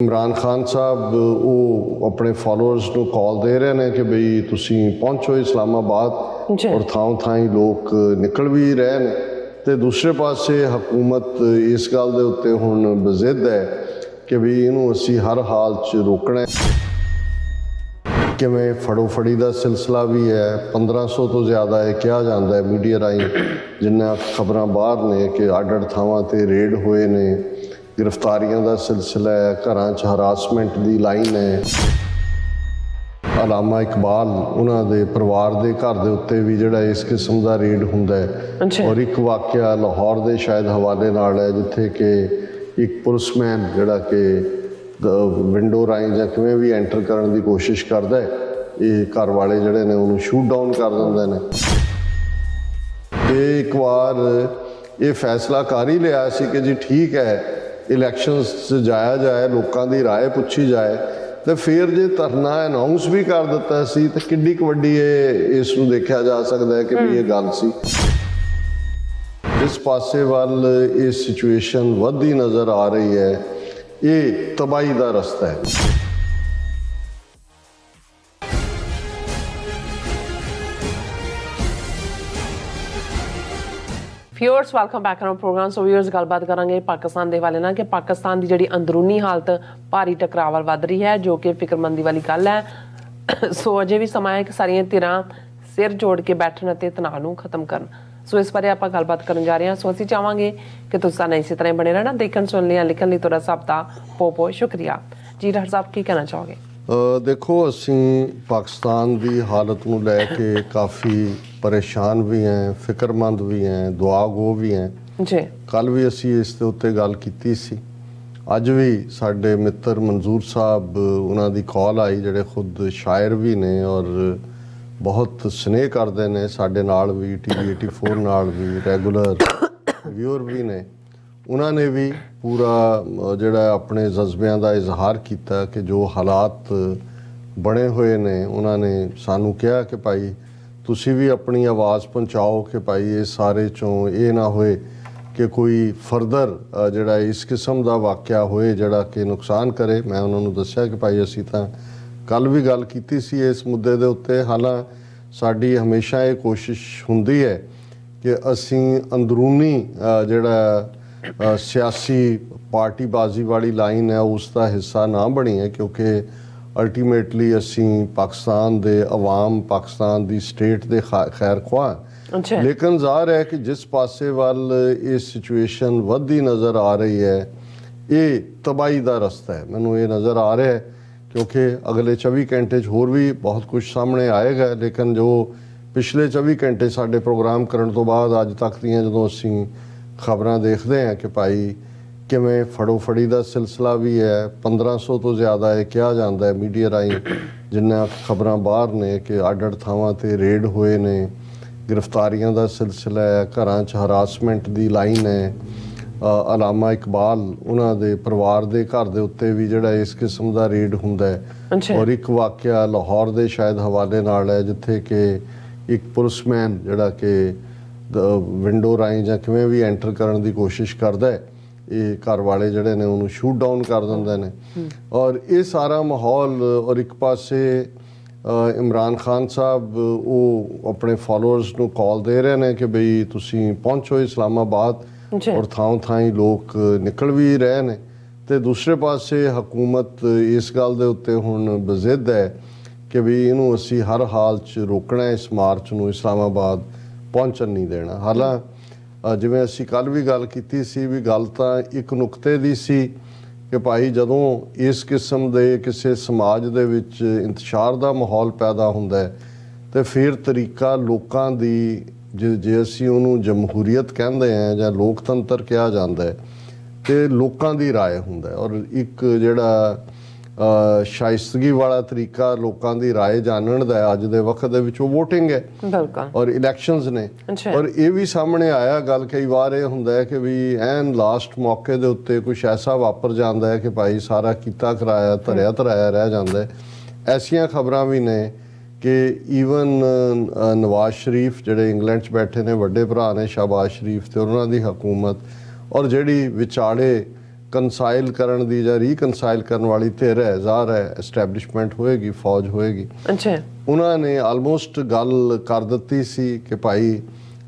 इमरान खान साहब वो अपने फॉलोअर्स ਨੂੰ ਕਾਲ ਦੇ ਰਹੇ ਨੇ ਕਿ ਬਈ ਤੁਸੀਂ ਪਹੁੰਚੋ ਇਸਲਾਮਾਬਾਦ ਔਰ ਥਾਂ ਥਾਂ ਲੋਕ ਨਿਕਲ ਵੀ ਰਹੇ ਨੇ ਤੇ ਦੂਸਰੇ ਪਾਸੇ ਹਕੂਮਤ ਇਸ ਗੱਲ ਦੇ ਉੱਤੇ ਹੁਣ ਬਜ਼ਿੱਦ ਹੈ ਕਿ ਵੀ ਇਹਨੂੰ ਅਸੀਂ ਹਰ ਹਾਲ 'ਚ ਰੋਕਣਾ ਹੈ। ਕਿਵੇਂ ਫੜੋ ਫੜੀ ਦਾ ਸਿਲਸਿਲਾ ਵੀ ਹੈ 1500 ਤੋਂ ਜ਼ਿਆਦਾ ਇਹ ਕਿਹਾ ਜਾਂਦਾ ਹੈ ਮੀਡੀਆ ਰਾਹੀਂ ਜਿੰਨਾ ਖਬਰਾਂ ਬਾਹਰ ਨੇ ਕਿ ਅੱਡ-ਅੱਡ ਥਾਵਾਂ 'ਤੇ ਰੇਡ ਹੋਏ ਨੇ गिरफ्तारियों का सिलसिला है घर च हरासमेंट की लाइन है। अलामा इकबाल उन्होंने परिवार के घर के उत्ते भी जोड़ा इस किस्म का रेड होंदा है और एक वाकया लाहौर के शायद हवाले नाल है जिथे कि एक पुलिसमैन जोड़ा कि विंडो राही जां किवें भी एंटर करने की कोशिश करता है ये घर वाले जोड़े ने उन्होंने शूट डाउन कर देंदे ने। एक बार ये फैसला कर ही लिया सी कि जी ठीक है इलैक्शनस जाया जाए लोगों की राय पूछी जाए तो फिर जो धरना अनाउंस भी कर दिता सी तो किड्डी क वड्डी इसनूं देखा जा सकता है कि भी ये गल सी। जिस पासे वाल ये सिचुएशन वधदी नज़र आ रही है ये तबाही का रस्ता है। Viewers welcome back on program. So viewers गलबात करांगे पाकिस्तान के हवाले नाल कि पाकिस्तान की जिहड़ी अंदरूनी हालत भारी टकराव वल वध रही है जो कि फिक्रमंदी वाली गल है। सो अजे भी समा है कि सारियां धिरां सिर जोड़ के बैठण अते तनाव नूं खत्म करन। सो इस बारे आपां गलबात करन जा रहे हैं। सो असीं चाहांगे कि तुसीं साडे इसी तरह बने रहना देखण सुन लिया लिखण लई तुहाडा सब दा बहुत बहुत शुक्रिया जी। डॉक्टर साहब की कहना चाहोगे? देखो असीं पाकिस्तान की हालत नूं लैके काफ़ी परेशान भी हैं फिक्रमंद भी हैं दुआगो भी हैं जी। कल भी असी इस दे उत्ते गल कीती सी अज भी साडे मित्र मंजूर साहब उन्हां दी कॉल आई जिहड़े खुद शायर भी ने और बहुत स्नेह करते हैं साडे नाल भी TV 84 नाल भी रेगूलर व्यूअर भी ने। उन्होंने भी पूरा जिहड़ा अपने जज्बियां दा इजहार किया कि जो हालात बने हुए ने उन्होंने सानू कहा कि भाई तुसी भी अपनी आवाज़ पहुँचाओ कि भाई ये सारे चों ये ना होए कि कोई फर्दर जिहड़ा इस किस्म का वाक़या होए जिहड़ा कि नुकसान करे। मैं उन्होंने दस्सिया कि भाई असी तां कल भी गल कीती सी इस मुद्दे दे उत्ते हालां साडी हमेशा ये कोशिश हुंदी है कि असी अंदरूनी जिहड़ा सियासी पार्टीबाजी वाली लाइन है उसका हिस्सा ना बनीए क्योंकि अल्टीमेटली असी पाकिस्तान दे अवाम पाकिस्तान दी स्टेट दे खैर ख्वाह लेकिन ज़ाहिर है कि जिस पासे वाल ये सिचुएशन वधदी नज़र आ रही है ये तबाही का रस्ता है। मैनू ये नज़र आ रहा है क्योंकि अगले 24 घंटे होर भी बहुत कुछ सामने आएगा लेकिन जो पिछले 24 घंटे साडे प्रोग्राम करने तो बाद अज तक दियां जदों असी खबरां देखते हैं कि भाई किवें फड़ो फड़ी का सिलसिला भी है 1500 तो ज़्यादा ये कहा जाता है मीडिया राही जिन्ना खबरां बाहर ने कि ਅੱਡ-ਅੱਡ ਥਾਵਾਂ 'ਤੇ रेड होए ने गिरफ्तारियों का सिलसिला है घर च हरासमेंट की लाइन है। अलामा इकबाल उन्होंने परिवार के घर के उत्ते भी जोड़ा इस किस्म का रेड होंदा है और एक वाकया लाहौर के शायद हवाले नाल है जिथे कि एक पुलिसमैन जोड़ा कि विंडो राही जां किवें भी एंटर करने की कोशिश करता है ये घर वाले जोड़े ने उन्होंने शूट डाउन कर देंदे ने और ये सारा माहौल और एक पासे इमरान खान साहब वो अपने फॉलोअर्स को कॉल दे रहे हैं कि बई तुसी पहुँचो इस्लामाबाद और थां थां लोग निकल भी रहे हैं तो दूसरे पासे हकूमत इस गल दे उत्ते हुण बजिद है कि भी इनू असी हर हाल च रोकना है इस मार्च नूं इस्लामाबाद पहुँचन नहीं देना। हालां जिवें असी कल भी गल कीती सी भी गल तां एक नुकते दी सी कि भाई जदों इस किस्म दे किसी समाज दे विच इंतशार दा माहौल पैदा हुंदा है तो फिर तरीका लोकां दी जे असी उहनूं जमहूरीयत कहंदे हैं जां लोकतंत्र कहा जांदा है तो लोकां दी राय हुंदा है और एक जिहड़ा शाइस्तगी वाला तरीका लोगों की राय जानने का अज के वक्त दे विच वोटिंग है और इलैक्शंस ने और ये भी सामने आया गल कई बार ये हुंदा है कि भी एन लास्ट मौके दे उत्ते कुछ ऐसा वापर जाता है कि भाई सारा कीता कराया धरिया धराया रह जाता है। ऐसियां खबरां भी ने कि ईवन नवाज शरीफ जिहड़े इंग्लैंड च बैठे ने वड्डे भरा ने शहबाज शरीफ ते उन्हां दी हुकूमत और जिहड़ी विचाले ਕੰਸਾਈਲ ਕਰਨ ਦੀ ਜਾਂ ਰੀਕਨਸਾਈਲ ਕਰਨ ਵਾਲੀ ਧਿਰ ਹੈ, ਜ਼ਾਹਰ ਹੈ ਐਸਟੈਬਲਿਸ਼ਮੈਂਟ ਹੋਏਗੀ, ਫੌਜ ਹੋਏਗੀ। ਅੱਛਾ, ਉਹਨਾਂ ਨੇ ਆਲਮੋਸਟ ਗੱਲ ਕਰ ਦਿੱਤੀ ਸੀ ਕਿ ਭਾਈ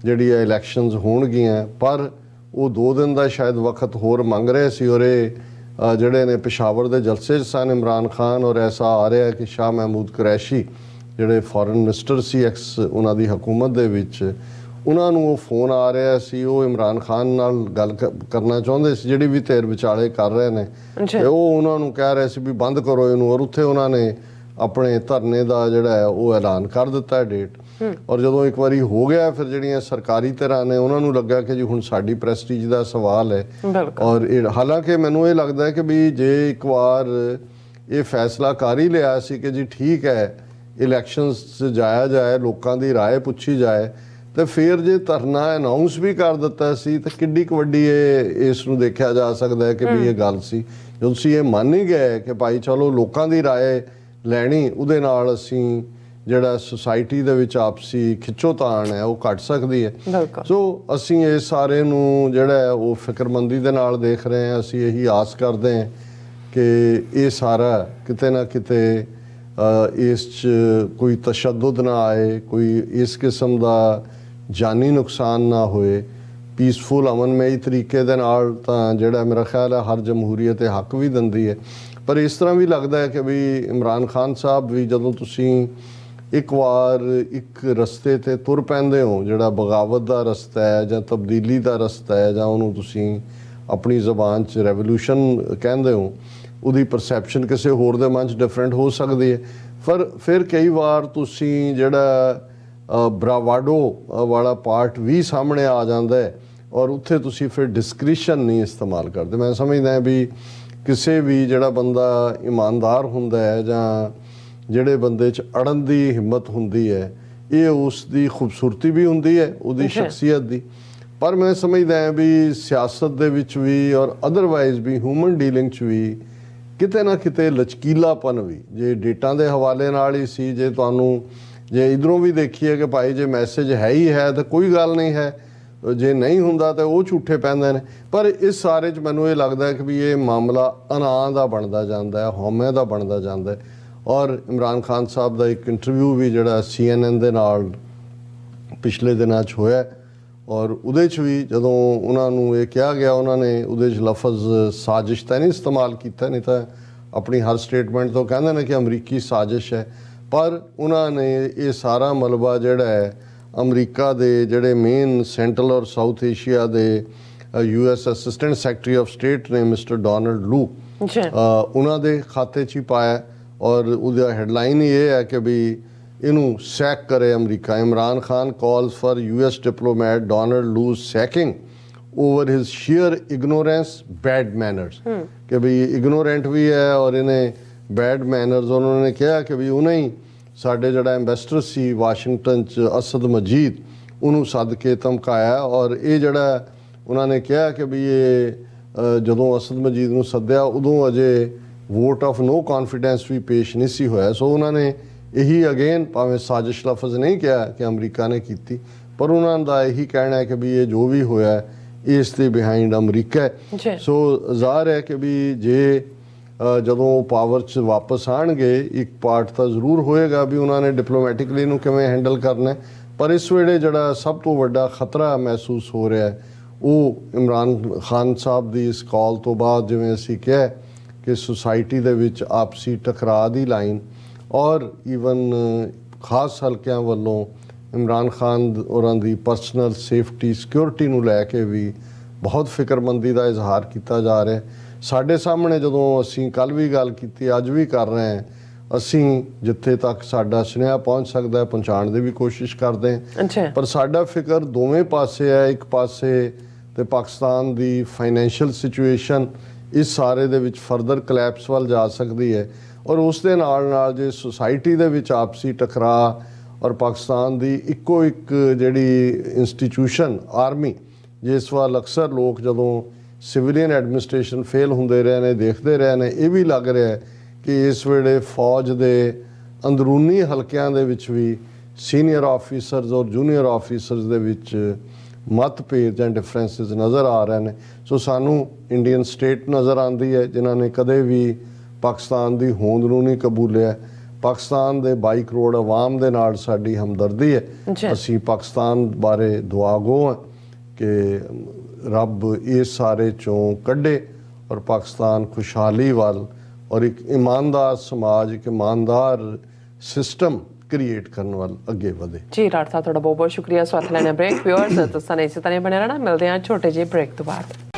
ਜਿਹੜੀ ਇਹ ਇਲੈਕਸ਼ਨਸ ਹੋਣਗੀਆਂ, ਪਰ ਉਹ 2 ਦਿਨ ਦਾ ਸ਼ਾਇਦ ਵਕਤ ਹੋਰ ਮੰਗ ਰਹੇ ਸੀ। ਔਰ ਇਹ ਜਿਹੜੇ ਨੇ ਪਿਸ਼ਾਵਰ ਦੇ ਜਲਸੇ 'ਚ ਸਨ ਇਮਰਾਨ ਖਾਨ, ਔਰ ਐਸਾ ਆ ਰਿਹਾ ਕਿ ਸ਼ਾਹ ਮਹਿਮੂਦ ਕੁਰੈਸ਼ੀ ਜਿਹੜੇ ਫੋਰਨ ਮਿਨਿਸਟਰ ਸੀ ਉਹਨਾਂ ਦੀ ਹਕੂਮਤ ਦੇ ਵਿੱਚ, ਉਹਨਾਂ ਨੂੰ ਉਹ ਫੋਨ ਆ ਰਿਹਾ ਸੀ, ਉਹ ਇਮਰਾਨ ਖਾਨ ਨਾਲ ਗੱਲ ਕਰਨਾ ਚਾਹੁੰਦੇ ਸੀ, ਜਿਹੜੀ ਵੀ ਧਿਰ ਵਿਚਾਲੇ ਕਰ ਰਹੇ ਨੇ, ਤੇ ਉਹ ਉਹਨਾਂ ਨੂੰ ਕਹਿ ਰਹੇ ਸੀ ਵੀ ਬੰਦ ਕਰੋ ਇਹਨੂੰ। ਔਰ ਉੱਥੇ ਉਹਨਾਂ ਨੇ ਆਪਣੇ ਧਰਨੇ ਦਾ ਜਿਹੜਾ ਹੈ ਉਹ ਐਲਾਨ ਕਰ ਦਿੱਤਾ ਡੇਟ। ਔਰ ਜਦੋਂ ਇੱਕ ਵਾਰੀ ਹੋ ਗਿਆ, ਫਿਰ ਜਿਹੜੀਆਂ ਸਰਕਾਰੀ ਧਿਰਾਂ ਨੇ ਉਹਨਾਂ ਨੂੰ ਲੱਗਾ ਕਿ ਜੀ ਹੁਣ ਸਾਡੀ ਪ੍ਰੈਸਟੀਜ ਦਾ ਸਵਾਲ ਹੈ। ਔਰ ਹਾਲਾਂਕਿ ਮੈਨੂੰ ਇਹ ਲੱਗਦਾ ਹੈ ਕਿ ਵੀ ਜੇ ਇੱਕ ਵਾਰ ਇਹ ਫੈਸਲਾ ਕਰ ਹੀ ਲਿਆ ਸੀ ਕਿ ਜੀ ਠੀਕ ਹੈ ਇਲੈਕਸ਼ਨਸ 'ਚ ਜਾਇਆ ਜਾਏ, ਲੋਕਾਂ ਦੀ ਰਾਏ ਪੁੱਛੀ ਜਾਏ, ਤੇ ਫਿਰ ਜੇ ਧਰਨਾ ਅਨਾਉਂਸ ਵੀ ਕਰ ਦਿੱਤਾ ਸੀ ਤਾਂ ਕਿੱਡੀ ਕੁ ਵੱਡੀ ਇਸ ਨੂੰ ਦੇਖਿਆ ਜਾ ਸਕਦਾ ਹੈ ਕਿ ਵੀ ਇਹ ਗੱਲ ਸੀ। ਜਦੋਂ ਤੁਸੀਂ ਇਹ ਮੰਨ ਹੀ ਗਏ ਕਿ ਭਾਈ ਚਲੋ ਲੋਕਾਂ ਦੀ ਰਾਏ ਲੈਣੀ, ਉਹਦੇ ਨਾਲ ਅਸੀਂ ਜਿਹੜਾ ਸੁਸਾਇਟੀ ਦੇ ਵਿੱਚ ਆਪਸੀ ਖਿੱਚੋਤਾਣ ਹੈ ਉਹ ਘਟ ਸਕਦੀ ਹੈ। ਸੋ ਅਸੀਂ ਇਸ ਸਾਰੇ ਨੂੰ ਜਿਹੜਾ ਹੈ ਉਹ ਫਿਕਰਮੰਦੀ ਦੇ ਨਾਲ ਦੇਖ ਰਹੇ ਹਾਂ। ਅਸੀਂ ਇਹੀ ਆਸ ਕਰਦੇ ਹਾਂ ਕਿ ਇਹ ਸਾਰਾ ਕਿਤੇ ਨਾ ਕਿਤੇ ਇਸ 'ਚ ਕੋਈ ਤਸ਼ੱਦਦ ਨਾ ਆਏ, ਕੋਈ ਇਸ ਕਿਸਮ ਦਾ ਜਾਨੀ ਨੁਕਸਾਨ ਨਾ ਹੋਏ, ਪੀਸਫੁਲ ਅਮਨਮਈ ਤਰੀਕੇ ਦੇ ਨਾਲ, ਤਾਂ ਜਿਹੜਾ ਮੇਰਾ ਖਿਆਲ ਹੈ ਹਰ ਜਮਹੂਰੀਅਤ ਇਹ ਹੱਕ ਵੀ ਦਿੰਦੀ ਹੈ। ਪਰ ਇਸ ਤਰ੍ਹਾਂ ਵੀ ਲੱਗਦਾ ਹੈ ਕਿ ਵੀ ਇਮਰਾਨ ਖਾਨ ਸਾਹਿਬ ਵੀ ਜਦੋਂ ਤੁਸੀਂ ਇੱਕ ਵਾਰ ਇੱਕ ਰਸਤੇ 'ਤੇ ਤੁਰ ਪੈਂਦੇ ਹੋ, ਜਿਹੜਾ ਬਗਾਵਤ ਦਾ ਰਸਤਾ ਹੈ ਜਾਂ ਤਬਦੀਲੀ ਦਾ ਰਸਤਾ ਹੈ, ਜਾਂ ਉਹਨੂੰ ਤੁਸੀਂ ਆਪਣੀ ਜ਼ਬਾਨ 'ਚ ਰੈਵੋਲੂਸ਼ਨ ਕਹਿੰਦੇ ਹੋ, ਉਹਦੀ ਪਰਸੈਪਸ਼ਨ ਕਿਸੇ ਹੋਰ ਦੇ ਮਨ 'ਚ ਡਿਫਰੈਂਟ ਹੋ ਸਕਦੀ ਹੈ। ਪਰ ਫਿਰ ਕਈ ਵਾਰ ਤੁਸੀਂ ਜਿਹੜਾ ਬਰਾਵਾਡੋ ਵਾਲਾ ਪਾਰਟ ਵੀ ਸਾਹਮਣੇ ਆ ਜਾਂਦਾ ਹੈ, ਔਰ ਉੱਥੇ ਤੁਸੀਂ ਫਿਰ ਡਿਸਕ੍ਰਿਸ਼ਨ ਨਹੀਂ ਇਸਤੇਮਾਲ ਕਰਦੇ। ਮੈਂ ਸਮਝਦਾ ਵੀ ਕਿਸੇ ਵੀ ਜਿਹੜਾ ਬੰਦਾ ਇਮਾਨਦਾਰ ਹੁੰਦਾ ਹੈ ਜਾਂ ਜਿਹੜੇ ਬੰਦੇ 'ਚ ਅੜਨ ਦੀ ਹਿੰਮਤ ਹੁੰਦੀ ਹੈ, ਇਹ ਉਸ ਦੀ ਖੂਬਸੂਰਤੀ ਵੀ ਹੁੰਦੀ ਹੈ, ਉਹਦੀ ਸ਼ਖਸੀਅਤ ਦੀ। ਪਰ ਮੈਂ ਸਮਝਦਾ ਵੀ ਸਿਆਸਤ ਦੇ ਵਿੱਚ ਵੀ ਔਰ ਅਦਰਵਾਈਜ਼ ਵੀ ਹਿਊਮਨ ਡੀਲਿੰਗ 'ਚ ਵੀ ਕਿਤੇ ਨਾ ਕਿਤੇ ਲਚਕੀਲਾਪਨ ਵੀ, ਜੇ ਡੇਟਾਂ ਦੇ ਹਵਾਲੇ ਨਾਲ ਹੀ ਸੀ, ਜੇ ਤੁਹਾਨੂੰ ਜੇ ਇਧਰੋਂ ਵੀ ਦੇਖੀਏ ਕਿ ਭਾਈ ਜੇ ਮੈਸੇਜ ਹੈ ਹੀ ਹੈ ਤਾਂ ਕੋਈ ਗੱਲ ਨਹੀਂ ਹੈ, ਜੇ ਨਹੀਂ ਹੁੰਦਾ ਤਾਂ ਉਹ ਝੂਠੇ ਪੈਂਦੇ ਨੇ। ਪਰ ਇਸ ਸਾਰੇ 'ਚ ਮੈਨੂੰ ਇਹ ਲੱਗਦਾ ਕਿ ਵੀ ਇਹ ਮਾਮਲਾ ਅਨਾਂ ਦਾ ਬਣਦਾ ਜਾਂਦਾ ਹੈ, ਹਉਮੈ ਦਾ ਬਣਦਾ ਜਾਂਦਾ ਹੈ। ਔਰ ਇਮਰਾਨ ਖਾਨ ਸਾਹਿਬ ਦਾ ਇੱਕ ਇੰਟਰਵਿਊ ਵੀ ਜਿਹੜਾ CNN ਦੇ ਨਾਲ ਪਿਛਲੇ ਦਿਨਾਂ 'ਚ ਹੋਇਆ, ਔਰ ਉਹਦੇ 'ਚ ਵੀ ਜਦੋਂ ਉਹਨਾਂ ਨੂੰ ਇਹ ਕਿਹਾ ਗਿਆ, ਉਹਨਾਂ ਨੇ ਉਹਦੇ 'ਚ ਲਫ਼ਜ਼ ਸਾਜ਼ਿਸ਼ ਤਾਂ ਨਹੀਂ ਇਸਤੇਮਾਲ ਕੀਤਾ, ਨਹੀਂ ਤਾਂ ਆਪਣੀ ਹਰ ਸਟੇਟਮੈਂਟ ਤੋਂ ਕਹਿੰਦੇ ਨੇ ਕਿ ਅਮਰੀਕੀ ਸਾਜ਼ਿਸ਼ ਹੈ। ਪਰ ਉਹਨਾਂ ਨੇ ਇਹ ਸਾਰਾ ਮਲਬਾ ਜਿਹੜਾ ਹੈ ਅਮਰੀਕਾ ਦੇ ਜਿਹੜੇ ਮੇਨ ਸੈਂਟਰਲ ਔਰ ਸਾਊਥ ਏਸ਼ੀਆ ਦੇ US assistant secretary of state ਨੇ ਮਿਸਟਰ ਡੋਨਲਡ ਲੂ, ਉਹਨਾਂ ਦੇ ਖਾਤੇ 'ਚ ਹੀ ਪਾਇਆ। ਔਰ ਉਹਦਾ ਹੈਡਲਾਈਨ ਹੀ ਇਹ ਹੈ ਕਿ ਵੀ ਇਹਨੂੰ ਸੈਕ ਕਰੇ America. Imran Khan calls for US diplomat Donald लू sacking over his sheer ignorance, bad manners, ਕਿ ਵੀ ਇਗਨੋਰੈਂਟ ਵੀ ਹੈ ਔਰ ਇਹਨੇ ਬੈਡ ਮੈਨਰਸ। ਉਹਨਾਂ ਨੇ ਕਿਹਾ ਕਿ ਵੀ ਉਹਨੇ ਹੀ ਸਾਡੇ ਜਿਹੜਾ ਐਂਬੈਸਡਰ ਸੀ ਵਾਸ਼ਿੰਗਟਨ 'ਚ ਅਸਦ ਮਜੀਦ, ਉਹਨੂੰ ਸੱਦ ਕੇ ਧਮਕਾਇਆ। ਔਰ ਇਹ ਜਿਹੜਾ ਉਹਨਾਂ ਨੇ ਕਿਹਾ ਕਿ ਵੀ ਇਹ ਜਦੋਂ ਅਸਦ ਮਜੀਦ ਨੂੰ ਸੱਦਿਆ ਉਦੋਂ ਅਜੇ ਵੋਟ ਆਫ ਨੋ ਕੌਨਫੀਡੈਂਸ ਵੀ ਪੇਸ਼ ਨਹੀਂ ਸੀ ਹੋਇਆ। ਸੋ ਉਹਨਾਂ ਨੇ ਇਹੀ ਅਗੇਨ ਭਾਵੇਂ ਸਾਜ਼ਿਸ਼ ਲਫ਼ਜ਼ ਨਹੀਂ ਕਿਹਾ ਕਿ ਅਮਰੀਕਾ ਨੇ ਕੀਤੀ, ਪਰ ਉਹਨਾਂ ਦਾ ਇਹੀ ਕਹਿਣਾ ਹੈ ਕਿ ਵੀ ਇਹ ਜੋ ਵੀ ਹੋਇਆ ਇਸ ਦੇ ਬਿਹਾਈਂਡ ਅਮਰੀਕਾ ਹੈ। ਸੋ ਜ਼ਾਹਰ ਹੈ ਕਿ ਵੀ ਜੇ ਜਦੋਂ ਪਾਵਰ 'ਚ ਵਾਪਸ ਆਉਣਗੇ ਇੱਕ ਪਾਰਟ ਤਾਂ ਜ਼ਰੂਰ ਹੋਏਗਾ ਵੀ ਉਹਨਾਂ ਨੇ ਡਿਪਲੋਮੈਟਿਕਲੀ ਨੂੰ ਕਿਵੇਂ ਹੈਂਡਲ ਕਰਨਾ। ਪਰ ਇਸ ਵੇਲੇ ਜਿਹੜਾ ਸਭ ਤੋਂ ਵੱਡਾ ਖਤਰਾ ਮਹਿਸੂਸ ਹੋ ਰਿਹਾ ਉਹ ਇਮਰਾਨ ਖਾਨ ਸਾਹਿਬ ਦੀ ਇਸ ਕਾਲ ਤੋਂ ਬਾਅਦ, ਜਿਵੇਂ ਅਸੀਂ ਕਿਹਾ ਕਿ ਸੁਸਾਇਟੀ ਦੇ ਵਿੱਚ ਆਪਸੀ ਟਕਰਾਅ ਦੀ ਲਾਈਨ, ਔਰ ਈਵਨ ਖਾਸ ਹਲਕਿਆਂ ਵੱਲੋਂ ਇਮਰਾਨ ਖਾਨ ਹੋਰਾਂ ਦੀ ਪਰਸਨਲ ਸੇਫਟੀ ਸਿਕਿਉਰਿਟੀ ਨੂੰ ਲੈ ਕੇ ਵੀ ਬਹੁਤ ਫਿਕਰਮੰਦੀ ਦਾ ਇਜ਼ਹਾਰ ਕੀਤਾ ਜਾ ਰਿਹਾ। ਸਾਡੇ ਸਾਹਮਣੇ ਜਦੋਂ ਅਸੀਂ ਕੱਲ੍ਹ ਵੀ ਗੱਲ ਕੀਤੀ, ਅੱਜ ਵੀ ਕਰ ਰਹੇ ਹਾਂ, ਅਸੀਂ ਜਿੱਥੇ ਤੱਕ ਸਾਡਾ ਸੁਨੇਹਾ ਪਹੁੰਚ ਸਕਦਾ ਹੈ ਪਹੁੰਚਾਉਣ ਦੀ ਵੀ ਕੋਸ਼ਿਸ਼ ਕਰਦੇ ਹਾਂ। ਪਰ ਸਾਡਾ ਫਿਕਰ ਦੋਵੇਂ ਪਾਸੇ ਹੈ। ਇੱਕ ਪਾਸੇ ਤੇ ਪਾਕਿਸਤਾਨ ਦੀ ਫਾਈਨੈਂਸ਼ੀਅਲ ਸਿਚੁਏਸ਼ਨ ਇਸ ਸਾਰੇ ਦੇ ਵਿੱਚ ਫਰਦਰ ਕਲੈਪਸ ਵੱਲ ਜਾ ਸਕਦੀ ਹੈ, ਔਰ ਉਸ ਦੇ ਨਾਲ ਨਾਲ ਜੇ ਸੁਸਾਇਟੀ ਦੇ ਵਿੱਚ ਆਪਸੀ ਟਕਰਾਅ ਔਰ ਪਾਕਿਸਤਾਨ ਦੀ ਇੱਕੋ ਇੱਕ ਜਿਹੜੀ ਇੰਸਟੀਟਿਊਸ਼ਨ ਆਰਮੀ, ਜਿਸ ਵੱਲ ਅਕਸਰ ਲੋਕ ਜਦੋਂ ਸਿਵਲੀਅਨ ਐਡਮਿਨਿਸਟ੍ਰੇਸ਼ਨ ਫੇਲ ਹੁੰਦੇ ਰਹੇ ਨੇ ਦੇਖਦੇ ਰਹੇ ਨੇ, ਇਹ ਵੀ ਲੱਗ ਰਿਹਾ ਕਿ ਇਸ ਵੇਲੇ ਫੌਜ ਦੇ ਅੰਦਰੂਨੀ ਹਲਕਿਆਂ ਦੇ ਵਿੱਚ ਵੀ ਸੀਨੀਅਰ ਆਫੀਸਰਸ ਔਰ ਜੂਨੀਅਰ ਆਫੀਸਰਸ ਦੇ ਵਿੱਚ ਮਤਭੇਦ ਜਾਂ ਡਿਫਰੈਂਸਿਸ ਨਜ਼ਰ ਆ ਰਹੇ ਨੇ। ਸੋ ਸਾਨੂੰ ਇੰਡੀਅਨ ਸਟੇਟ ਨਜ਼ਰ ਆਉਂਦੀ ਹੈ ਜਿਨ੍ਹਾਂ ਨੇ ਕਦੇ ਵੀ ਪਾਕਿਸਤਾਨ ਦੀ ਹੋਂਦ ਨੂੰ ਨਹੀਂ ਕਬੂਲਿਆ। ਪਾਕਿਸਤਾਨ ਦੇ 22 ਕਰੋੜ ਆਵਾਮ ਦੇ ਨਾਲ ਸਾਡੀ ਹਮਦਰਦੀ ਹੈ। ਜੀ। ਅਸੀਂ ਪਾਕਿਸਤਾਨ ਬਾਰੇ ਦੁਆਗੋ ਹਾਂ ਕਿ ਰੱਬ ਇਸ ਸਾਰੇ ਚੋਂ ਕੱਢੇ ਔਰ ਪਾਕਿਸਤਾਨ ਖੁਸ਼ਹਾਲੀ ਵੱਲ ਔਰ ਇੱਕ ਇਮਾਨਦਾਰ ਸਮਾਜ, ਇੱਕ ਇਮਾਨਦਾਰ ਸਿਸਟਮ ਕ੍ਰੀਏਟ ਕਰਨ ਵੱਲ ਅੱਗੇ ਵਧੇ। ਜੀ ਡਾਕਟਰ ਸਾਹਿਬ ਤੁਹਾਡਾ ਬਹੁਤ ਬਹੁਤ ਸ਼ੁਕਰੀਆ। ਸਵਾਗਤ ਲੈਣਾ ਬ੍ਰੇਕ। ਵਿਊਅਰਸ ਤੁਸੀਂ ਇਸੇ ਤਰ੍ਹਾਂ ਬਣੇ ਰਹਿਣਾ। ਮਿਲਦੇ ਹਾਂ ਛੋਟੇ ਜਿਹੇ ਬ੍ਰੇਕ ਤੋਂ ਬਾਅਦ।